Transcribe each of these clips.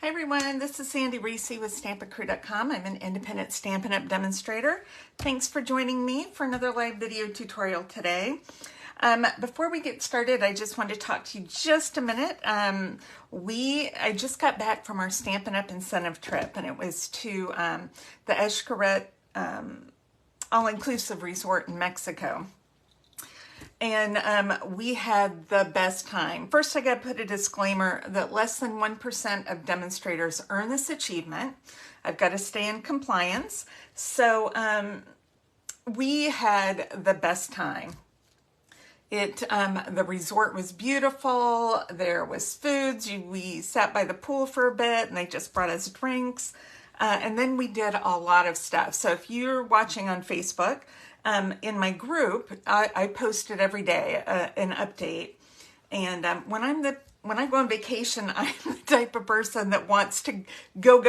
Hi everyone, this is Sandy Reese with StampinCrew.com. I'm an independent Stampin' Up! Demonstrator. Thanks for joining me for another live video tutorial today. Before we get started, I just wanted to talk to you just a minute. I just got back from our Stampin' Up! Incentive trip, and it was to the Xcaret all-inclusive resort in Mexico. And we had the best time. First, I got to put a disclaimer that less than 1% of demonstrators earn this achievement. I've got to stay in compliance. So we had the best time. The resort was beautiful. There was foods. We sat by the pool for a bit, and they just brought us drinks. And then we did a lot of stuff. So if you're watching on Facebook, in my group, I post it every day, an update. And when I go on vacation, I'm the type of person that wants to go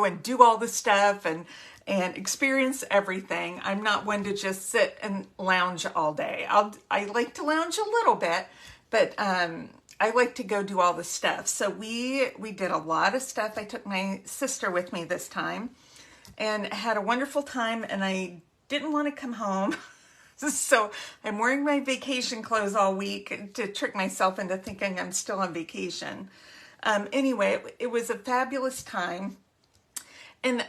and do all the stuff and experience everything. I'm not one to just sit and lounge all day. I like to lounge a little bit, but I like to go do all the stuff. So we did a lot of stuff. I took my sister with me this time and had a wonderful time, and I didn't want to come home. So I'm wearing my vacation clothes all week to trick myself into thinking I'm still on vacation. Anyway, it was a fabulous time. And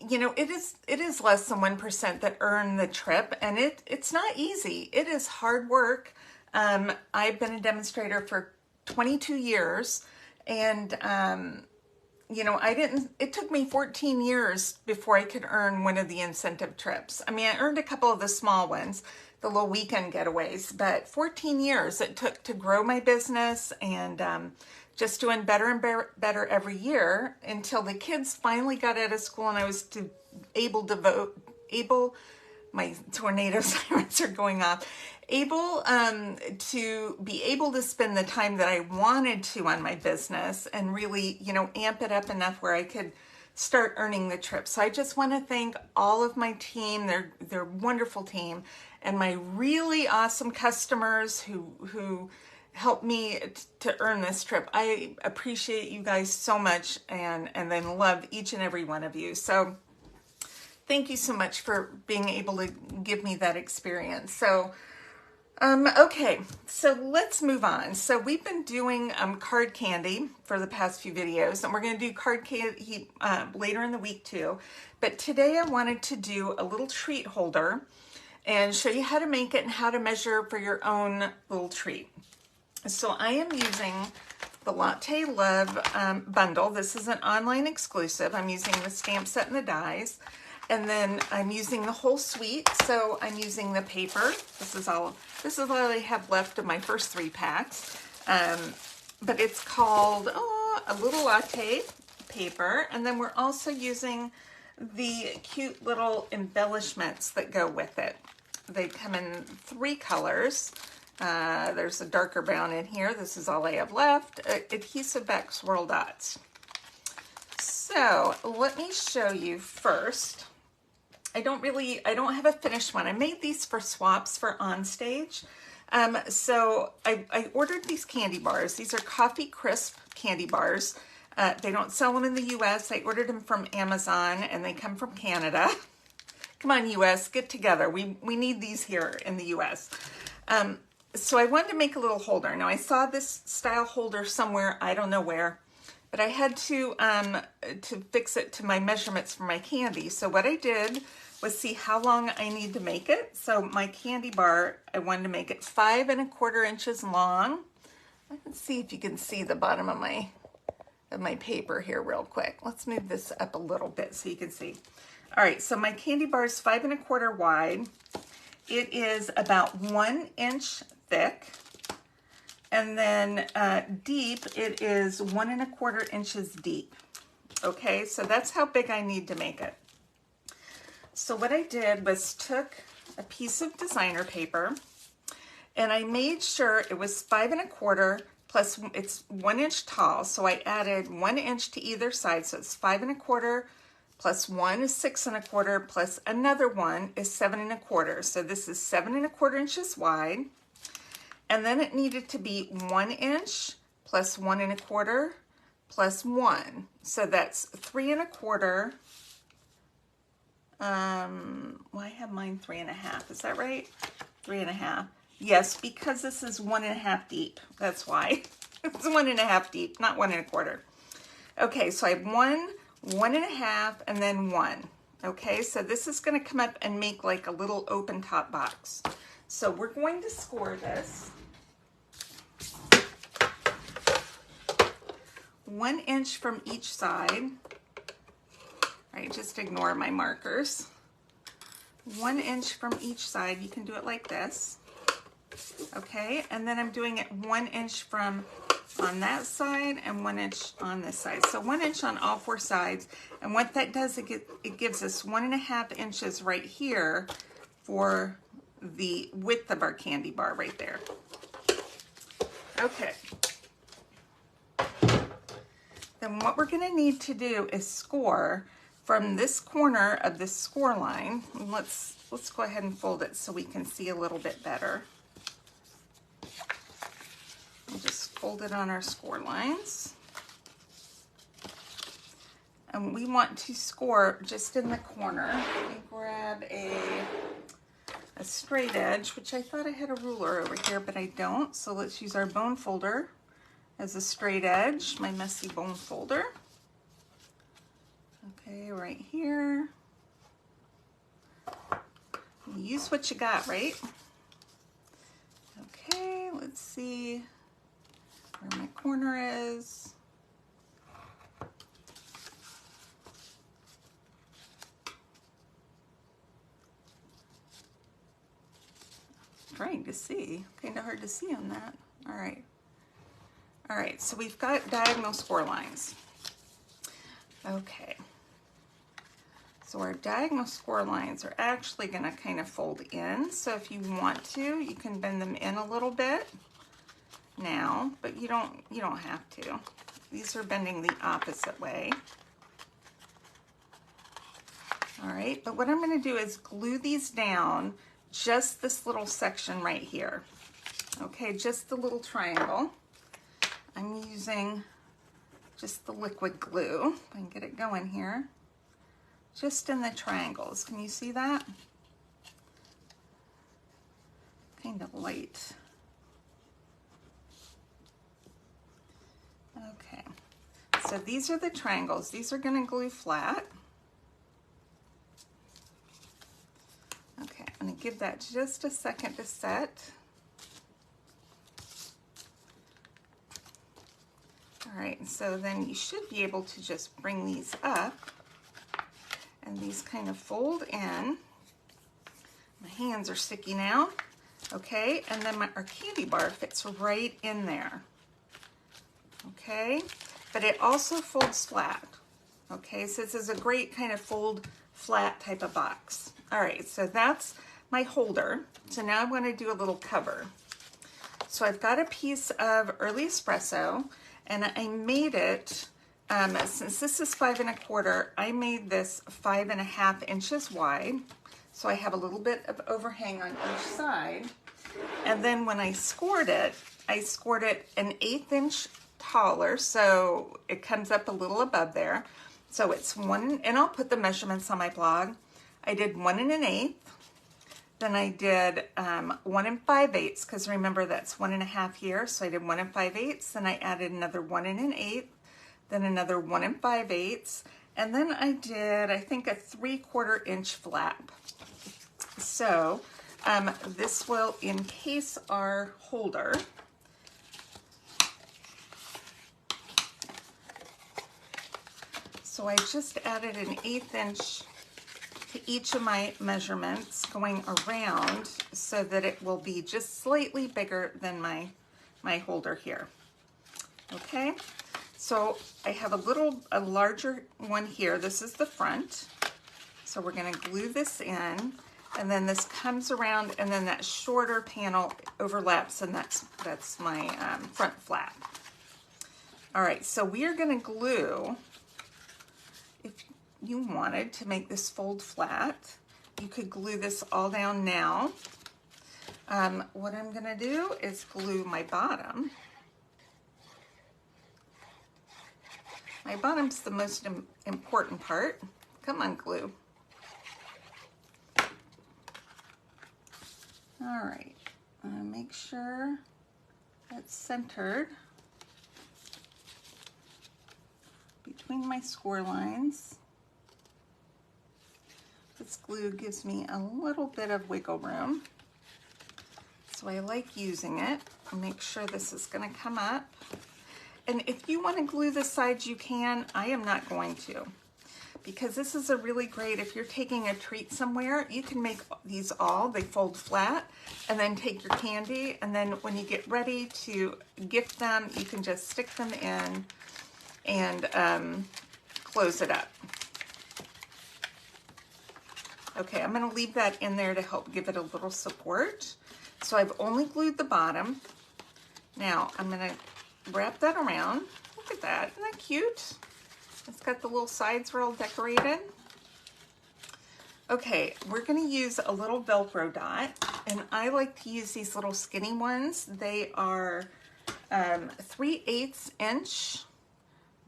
you know, it is less than 1% that earn the trip, and it's not easy. It is hard work. I've been a demonstrator for 22 years, and you know, it took me 14 years before I could earn one of the incentive trips. I mean, I earned a couple of the small ones, the little weekend getaways, but 14 years it took to grow my business, and just doing better and better every year until the kids finally got out of school and I was my tornado sirens are going off, to be able to spend the time that I wanted to on my business and really, you know, amp it up enough where I could start earning the trip. So I just want to thank all of my team, their wonderful team, and my really awesome customers who helped me to earn this trip. I appreciate you guys so much, and then love each and every one of you. So thank you so much for being able to give me that experience. So, okay, so let's move on. So we've been doing card candy for the past few videos, and we're going to do card candy later in the week too. But today I wanted to do a little treat holder and show you how to make it and how to measure for your own little treat. So I am using the Latte Love bundle. This is an online exclusive. I'm using the stamp set and the dies. And then I'm using the whole suite. So I'm using the paper. This is all I have left of my first 3 packs. But it's called a little latte paper. And then we're also using the cute little embellishments that go with it. They come in 3 colors. There's a darker brown in here. This is all I have left. Adhesive back swirl dots. So let me show you first. I don't have a finished one. I made these for swaps for on stage. So I ordered these candy bars. These are Coffee Crisp candy bars. They don't sell them in the US. I ordered them from Amazon, and they come from Canada. Come on, US, get together. We need these here in the US. So I wanted to make a little holder. Now I saw this style holder somewhere, I don't know where, but I had to fix it to my measurements for my candy. So what I did was see how long I need to make it. So my candy bar, I wanted to make it 5 1/4 inches long. Let's see if you can see the bottom of my paper here real quick. Let's move this up a little bit so you can see. All right, so my candy bar is 5 1/4 wide. It is about 1 inch thick. And then deep, it is 1 1/4 inches deep. Okay, so that's how big I need to make it. So what I did was took a piece of designer paper, and I made sure it was 5 1/4 plus, it's 1 inch tall. So I added 1 inch to either side. So it's 5 1/4 plus 1 is 6 1/4 plus another 1 is 7 1/4. So this is 7 1/4 inches wide. And then it needed to be 1 inch plus 1 1/4 plus 1. So that's 3 1/4. Well, I have mine 3 1/2. Is that right? 3 1/2. Yes, because this is 1 1/2 deep. That's why. It's 1 1/2 deep, not 1 1/4. Okay, so I have 1, 1 1/2, and then 1. Okay, so this is going to come up and make like a little open top box. So we're going to score this 1 inch from each side. All right, just ignore my markers. 1 inch from each side. You can do it like this. Okay, and then I'm doing it 1 inch from on that side and 1 inch on this side. So 1 inch on all 4 sides. And what that does, it gives us 1 1/2 inches right here for the width of our candy bar right there. Okay. Then what we're going to need to do is score from this corner of this score line. Let's go ahead and fold it so we can see a little bit better. We'll just fold it on our score lines. And we want to score just in the corner. Let me grab a straight edge, which I thought I had a ruler over here, but I don't. So let's use our bone folder as a straight edge, my messy bone folder. Okay, right here. Use what you got, right? Okay, let's see where my corner is. Trying to see, kind of hard to see on that. All right. All right, so we've got diagonal score lines. Okay. So our diagonal score lines are actually going to kind of fold in. So if you want to, you can bend them in a little bit now, but you don't have to. These are bending the opposite way. All right, but what I'm going to do is glue these down, just this little section right here. Okay, just the little triangle. I'm using just the liquid glue. If I can get it going here. Just in the triangles. Can you see that? Kind of light. Okay, so these are the triangles. These are going to glue flat. Okay, I'm going to give that just a second to set. All right, so then you should be able to just bring these up, and these kind of fold in. My hands are sticky now. Okay, and then our candy bar fits right in there. Okay, but it also folds flat. Okay, so this is a great kind of fold flat type of box. All right, so that's my holder. So now I want to do a little cover. So I've got a piece of early espresso, and I made it, since this is 5 1/4, I made this 5 1/2 inches wide. So I have a little bit of overhang on each side. And then when I scored it an 1/8 inch taller, so it comes up a little above there. So it's 1, and I'll put the measurements on my blog. I did 1 1/8. Then I did 1 5/8, because remember that's 1 1/2 here. So I did 1 5/8. Then I added another 1 1/8. Then another 1 5/8. And then I did, I think, a 3/4 inch flap. So this will encase our holder. So I just added an 1/8 inch to each of my measurements going around so that it will be just slightly bigger than my holder here. Okay, so I have a larger one here. This is the front. So we're going to glue this in, and then this comes around, and then that shorter panel overlaps, and that's my front flap. All right, so we are going to glue. If you wanted to make this fold flat, you could glue this all down now. What I'm going to do is glue my bottom. My bottom's the most important part. Come on, glue. All right, make sure it's centered between my score lines. This glue gives me a little bit of wiggle room, so I like using it. I'll make sure this is going to come up. And if you want to glue the sides, you can. I am not going to, because this is a really great, if you're taking a treat somewhere, you can make these all, they fold flat, and then take your candy, and then when you get ready to gift them, you can just stick them in and close it up. Okay, I'm gonna leave that in there to help give it a little support. So I've only glued the bottom. Now I'm gonna wrap that around. Look at that, isn't that cute? It's got the little sides all decorated. Okay, we're gonna use a little Velcro dot, and I like to use these little skinny ones. They are 3/8 inch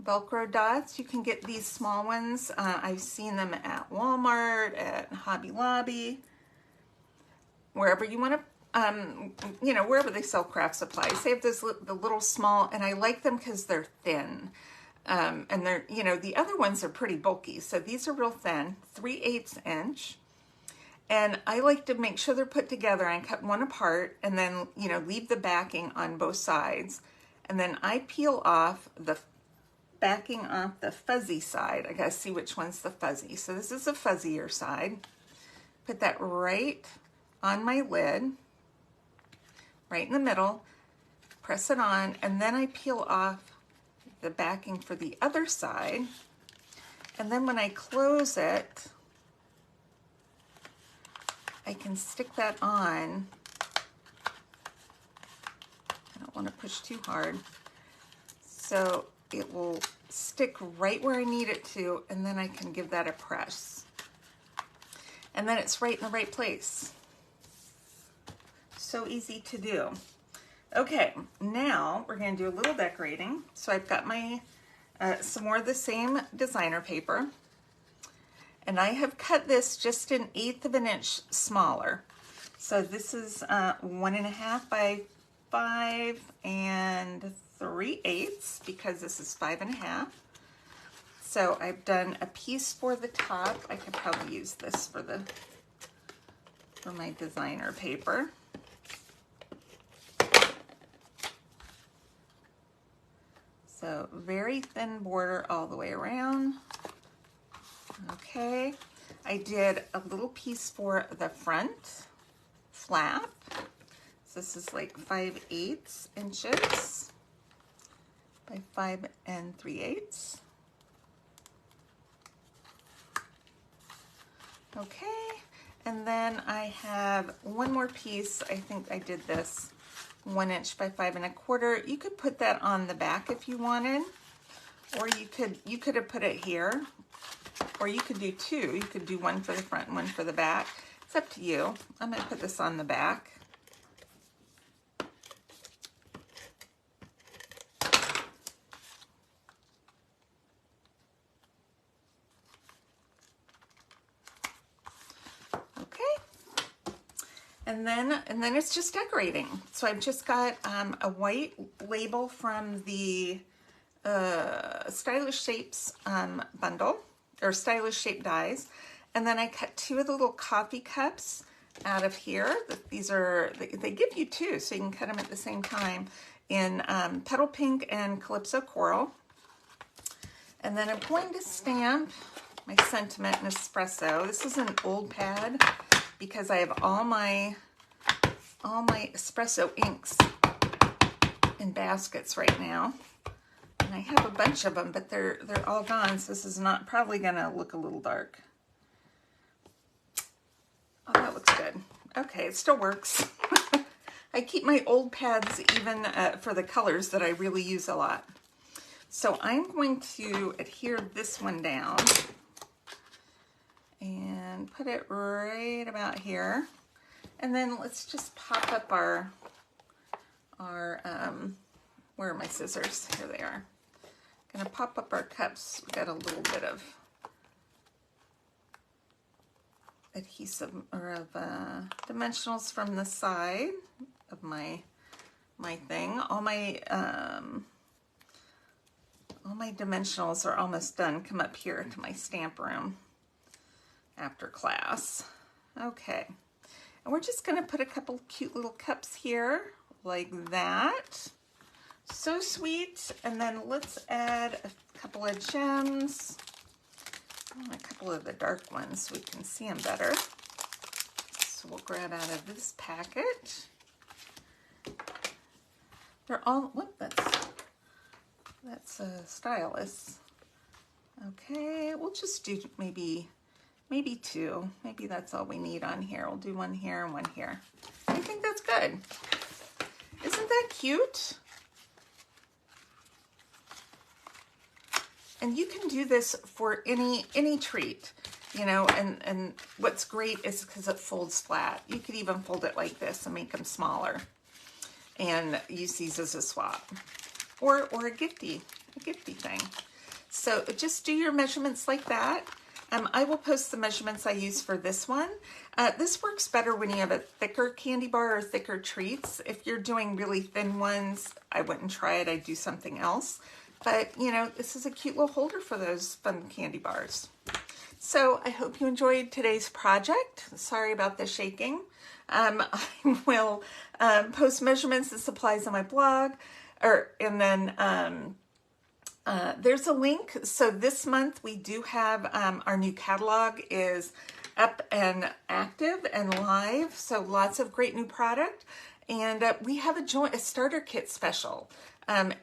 Velcro dots. You can get these small ones. I've seen them at Walmart, at Hobby Lobby, wherever you want to, you know, wherever they sell craft supplies. They have this the little small, and I like them because they're thin. And they're, you know, the other ones are pretty bulky. So these are real thin, 3/8 inch. And I like to make sure they're put together and cut one apart, and then, you know, leave the backing on both sides. And then I peel off the backing off the fuzzy side. I gotta see which one's the fuzzy. So this is the fuzzier side. Put that right on my lid, right in the middle, press it on, and then I peel off the backing for the other side. And then when I close it, I can stick that on. I don't want to push too hard. So it will stick right where I need it to, and then I can give that a press. And then it's right in the right place. So easy to do. Okay, now we're going to do a little decorating. So I've got my some more of the same designer paper, and I have cut this just 1/8 of an inch smaller. So this is 1.5 by 5 3/8, because this is 5.5. So I've done a piece for the top. I could probably use this for my designer paper. So very thin border all the way around. Okay, I did a little piece for the front flap. So this is like 5/8 inches by 5 3/8. Okay, and then I have one more piece. I think I did this 1 inch by 5 1/4. You could put that on the back if you wanted, or you could have put it here, or you could do two. You could do one for the front and one for the back. It's up to you. I'm gonna put this on the back. And then it's just decorating. So I've just got a white label from the Stylish Shapes bundle, or Stylish Shape dies. And then I cut 2 of the little coffee cups out of here. These are, they give you 2, so you can cut them at the same time, in Petal Pink and Calypso Coral. And then I'm going to stamp my sentiment in espresso. This is an old pad, because I have all my espresso inks in baskets right now, and I have a bunch of them, but they're all gone. So this is not probably gonna look a little dark. Oh, that looks good. Okay, it still works. I keep my old pads even for the colors that I really use a lot. So I'm going to adhere this one down and put it right about here. And then let's just pop up our where are my scissors? Here they are. Gonna pop up our cups. We got a little bit of adhesive or of dimensionals from the side of my thing. All my dimensionals are almost done. Come up here to my stamp room after class. Okay, and we're just gonna put a couple cute little cups here like that. So sweet. And then let's add a couple of gems. A couple of the dark ones so we can see them better. So we'll grab out of this packet. They're all, what, that's a stylus. Okay, we'll just do maybe two. Maybe that's all we need on here. We'll do one here and one here. I think that's good. Isn't that cute? And you can do this for any treat, you know, and what's great is because it folds flat. You could even fold it like this and make them smaller and use these as a swap or a gifty thing. So just do your measurements like that. I will post the measurements I use for this one. This works better when you have a thicker candy bar or thicker treats. If you're doing really thin ones, I wouldn't try it. I'd do something else. But, you know, this is a cute little holder for those fun candy bars. So I hope you enjoyed today's project. Sorry about the shaking. I will post measurements and supplies on my blog. And then there's a link. So this month we do have our new catalog is up and active and live. So lots of great new product. And we have a starter kit special.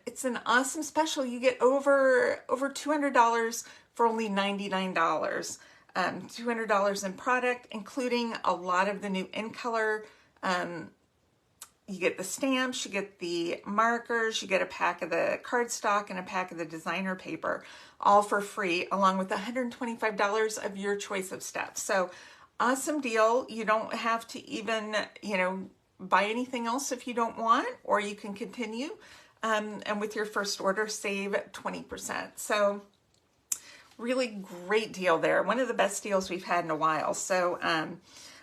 It's an awesome special. You get over $200 for only $99. $200 in product, including a lot of the new in color. You get the stamps, you get the markers, you get a pack of the cardstock and a pack of the designer paper, all for free, along with $125 of your choice of stuff. So awesome deal. You don't have to even, you know, buy anything else if you don't want, or you can continue. And with your first order, save 20%. So really great deal there. One of the best deals we've had in a while. So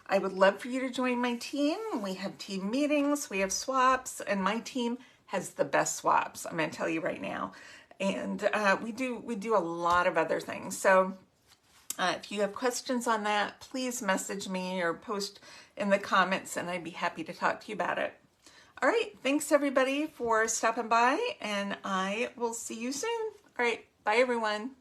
I would love for you to join my team. We have team meetings, we have swaps, and my team has the best swaps. I'm going to tell you right now. And we do a lot of other things. So if you have questions on that, please message me or post in the comments, and I'd be happy to talk to you about it. All right, thanks everybody for stopping by, and I will see you soon. All right, bye everyone.